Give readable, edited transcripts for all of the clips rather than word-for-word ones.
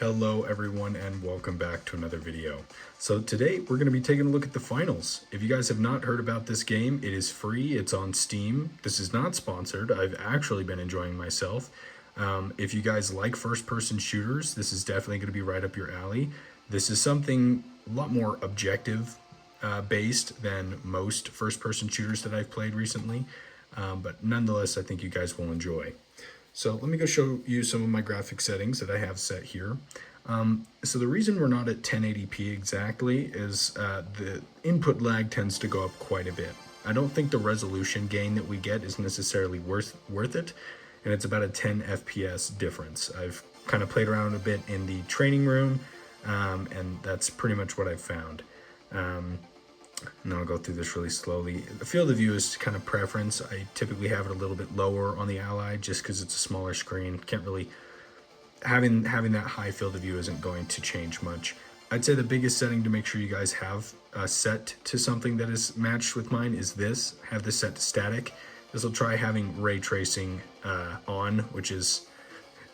Hello everyone and welcome back to another video. So today we're going to be taking a look at the finals. If you guys have not heard about this game, it is free, it's on Steam. This is not sponsored, I've actually been enjoying myself. If you guys like first-person shooters, this is definitely going to be right up your alley. This is something a lot more objective based than most first-person shooters that I've played recently. But nonetheless, I think you guys will enjoy. So let me go show you some of my graphic settings that I have set here. So the reason we're not at 1080p exactly is the input lag tends to go up quite a bit. I don't think the resolution gain that we get is necessarily worth it, and it's about a 10 FPS difference. I've kind of played around a bit in the training room, and that's pretty much what I've found. And I'll go through this really slowly. The field of view is kind of preference. I typically have it a little bit lower on the Ally just because it's a smaller screen. Can't really, having that high field of view isn't going to change much. I'd say the biggest setting to make sure you guys have set to something that is matched with mine is this. Have this set to static. This will try having ray tracing on, which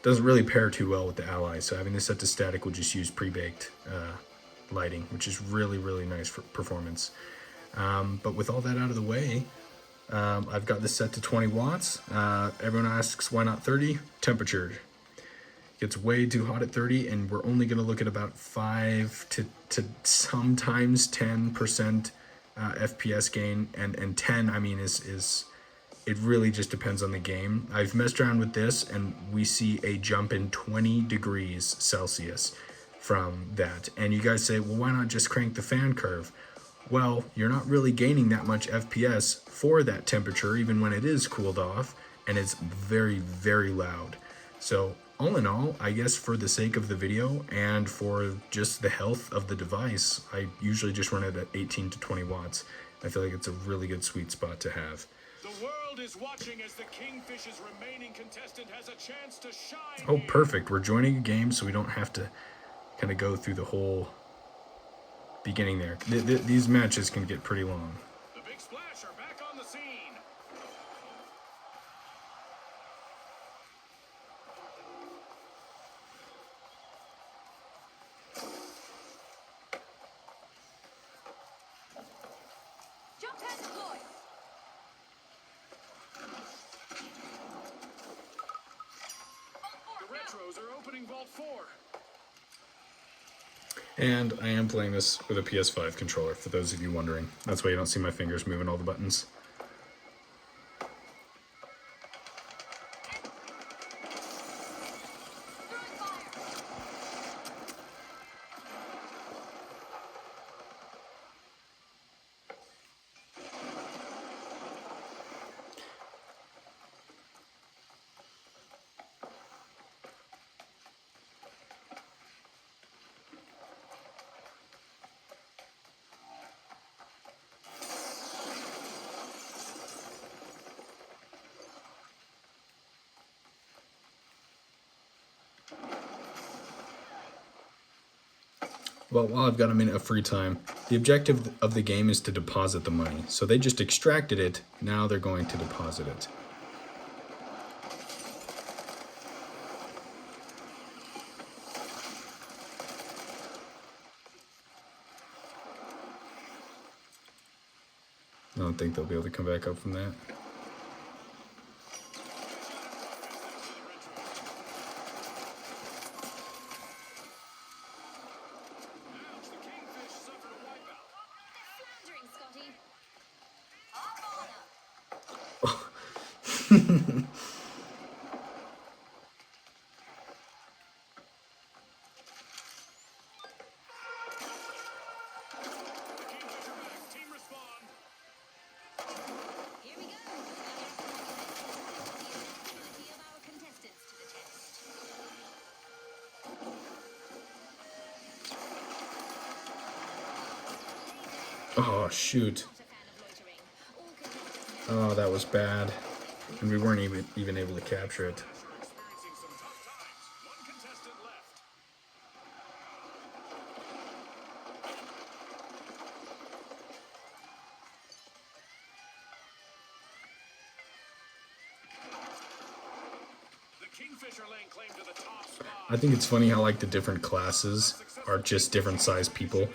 doesn't really pair too well with the Ally. So having this set to static will just use pre-baked lighting, which is really nice for performance. But with all that out of the way, I've got this set to 20 watts. Everyone asks why not 30? Temperature. It gets way too hot at 30, and we're only going to look at about 5 to sometimes 10% FPS gain, and 10, I mean, is it really just depends on the game. I've messed around with this, and we see a jump in 20 degrees Celsius from that. And you guys say, well, why not just crank the fan curve? Well, you're not really gaining that much FPS for that temperature, even when it is cooled off, and it's very loud. So all in all, I guess for the sake of the video and for just the health of the device, I usually just run it at 18 to 20 watts. I feel like it's a really good sweet spot to have. The world is watching as the Kingfish's remaining contestant has a chance to shine. Oh, perfect. We're joining a game, so we don't have to kind of go through the whole beginning there. These matches can get pretty long. The Big Splash are back on the scene. Jump pad deployed. The Retros are opening Vault 4. And I am playing this with a PS5 controller, for those of you wondering. That's why you don't see my fingers moving all the buttons. Well, while I've got a minute of free time, the objective of the game is to deposit the money. So they just extracted it, now they're going to deposit it. I don't think they'll be able to come back up from that. Oh, shoot. Oh, that was bad. And we weren't even able to capture it. Experiencing some tough times. One contestant left. The Kingfisher laying claim to the top spot. I think it's funny how like the different classes are just different size people.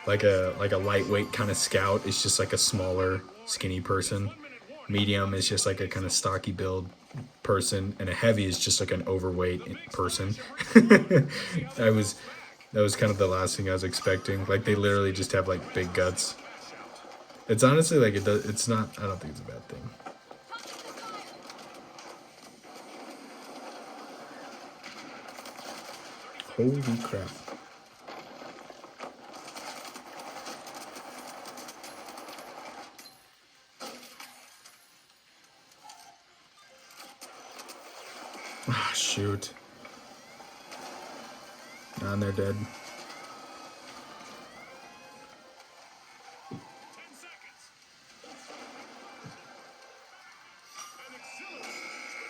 Like a lightweight kind of scout is just like a smaller, skinny person. Medium is just like a kind of stocky build person, and a heavy is just like an overweight person. That was kind of the last thing I was expecting. Like they literally just have like big guts. It's honestly like it's not. I don't think it's a bad thing. Holy crap! Ah, shoot. And they're dead. 10 seconds. An exhilarating,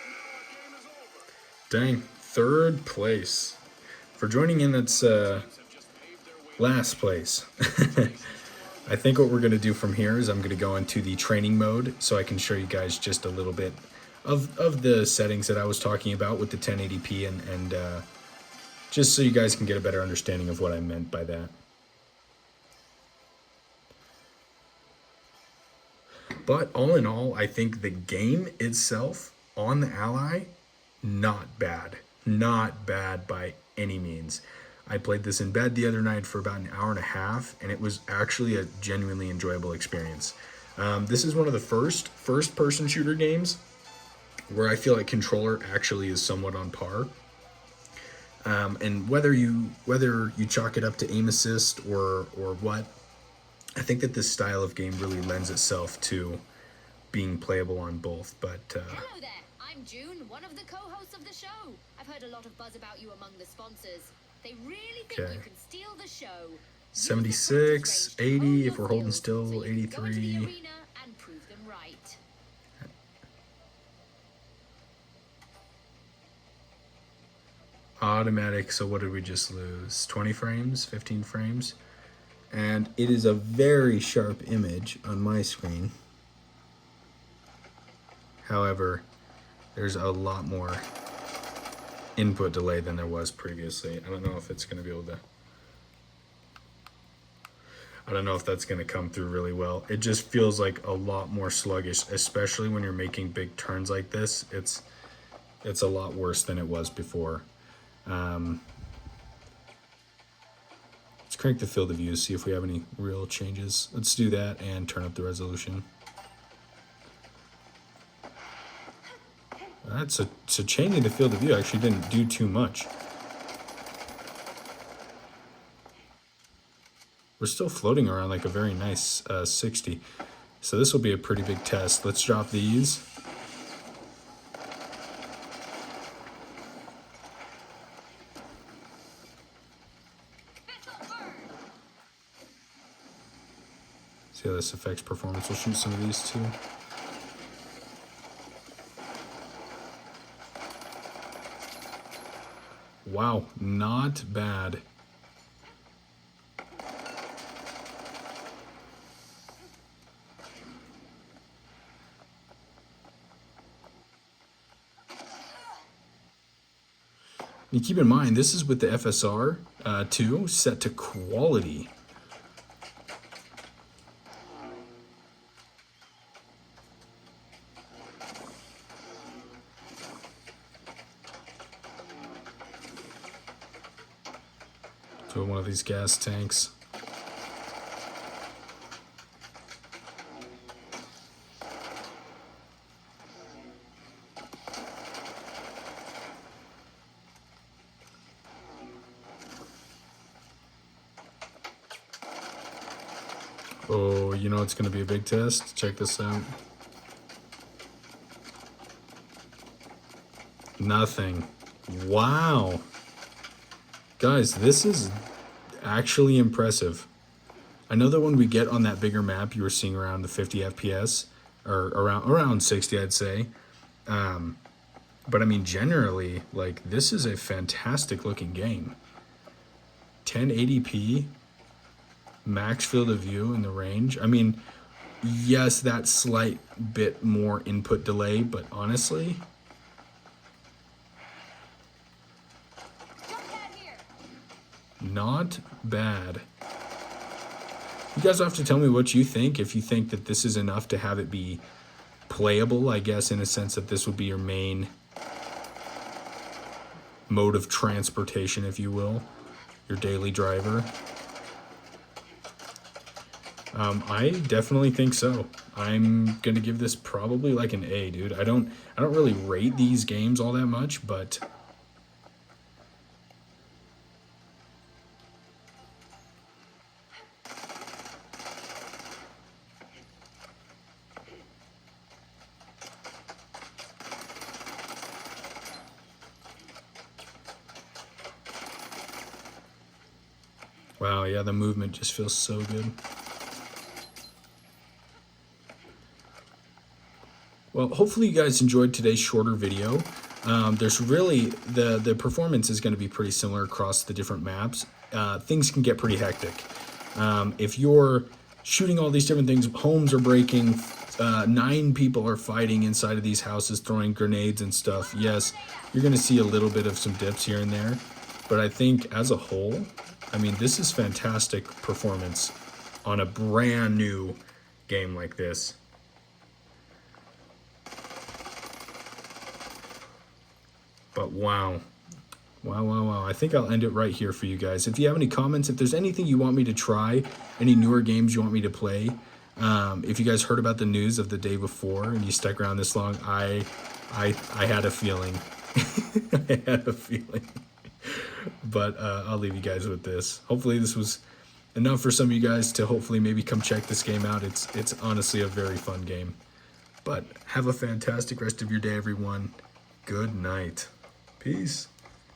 but now our game is over. Dang, third place. For joining in, that's last place. I think what we're going to do from here is I'm going to go into the training mode so I can show you guys just a little bit of the settings that I was talking about with the 1080p and just so you guys can get a better understanding of what I meant by that. But all in all, I think the game itself on the Ally, not bad. Not bad by any means. I played this in bed the other night for about an hour and a half, and it was actually a genuinely enjoyable experience. This is one of the first-person shooter games where I feel like controller actually is somewhat on par. And whether you chalk it up to aim assist or what, I think that this style of game really lends itself to being playable on both. But Hello there. I'm June, one of the co-hosts of the show. I've heard a lot of buzz about you among the sponsors. They really think Okay. you can steal the show. 76, 80, if we're holding still, so you can go into the 83. arena and prove them right. Automatic, so what did we just lose? 20 frames, 15 frames? And it is a very sharp image on my screen. However, there's a lot more input delay than there was previously. I don't know if it's going to be able to... I don't know if that's going to come through really well. It just feels like a lot more sluggish, especially when you're making big turns like this. It's a lot worse than it was before. Let's crank the field of view, see if we have any real changes. Let's do that and turn up the resolution. So changing the field of view actually didn't do too much. We're still floating around like a very nice 60. So this will be a pretty big test. Let's drop these. See how this affects performance. We'll shoot some of these too. Wow, not bad. You keep in mind, this is with the FSR 2 set to quality. To one of these gas tanks. Oh, you know it's going to be a big test. Check this out. Nothing. Wow. Guys, this is actually impressive. I know that when we get on that bigger map, you were seeing around the 50 FPS, or around 60, I'd say. But I mean, generally, like, this is a fantastic looking game. 1080p, max field of view in the range. I mean, yes, that slight bit more input delay, but honestly, Not bad. You guys will have to tell me what you think. If you think that this is enough to have it be playable, I guess, in a sense that this would be your main mode of transportation, if you will, your daily driver. I definitely think so. I'm gonna give this probably like an A, dude. I don't really rate these games all that much, but wow, yeah, the movement just feels so good. Well, hopefully you guys enjoyed today's shorter video. There's really, the performance is going to be pretty similar across the different maps. Things can get pretty hectic. If you're shooting all these different things, homes are breaking, 9 people are fighting inside of these houses, throwing grenades and stuff. Yes, you're going to see a little bit of some dips here and there. But I think as a whole, I mean, this is fantastic performance on a brand new game like this. But wow. I think I'll end it right here for you guys. If you have any comments, if there's anything you want me to try, any newer games you want me to play, if you guys heard about the news of the day before and you stuck around this long, I had a feeling. I had a feeling. But I'll leave you guys with this. Hopefully this was enough for some of you guys to hopefully maybe come check this game out. It's honestly a very fun game. But have a fantastic rest of your day, everyone. Good night. Peace.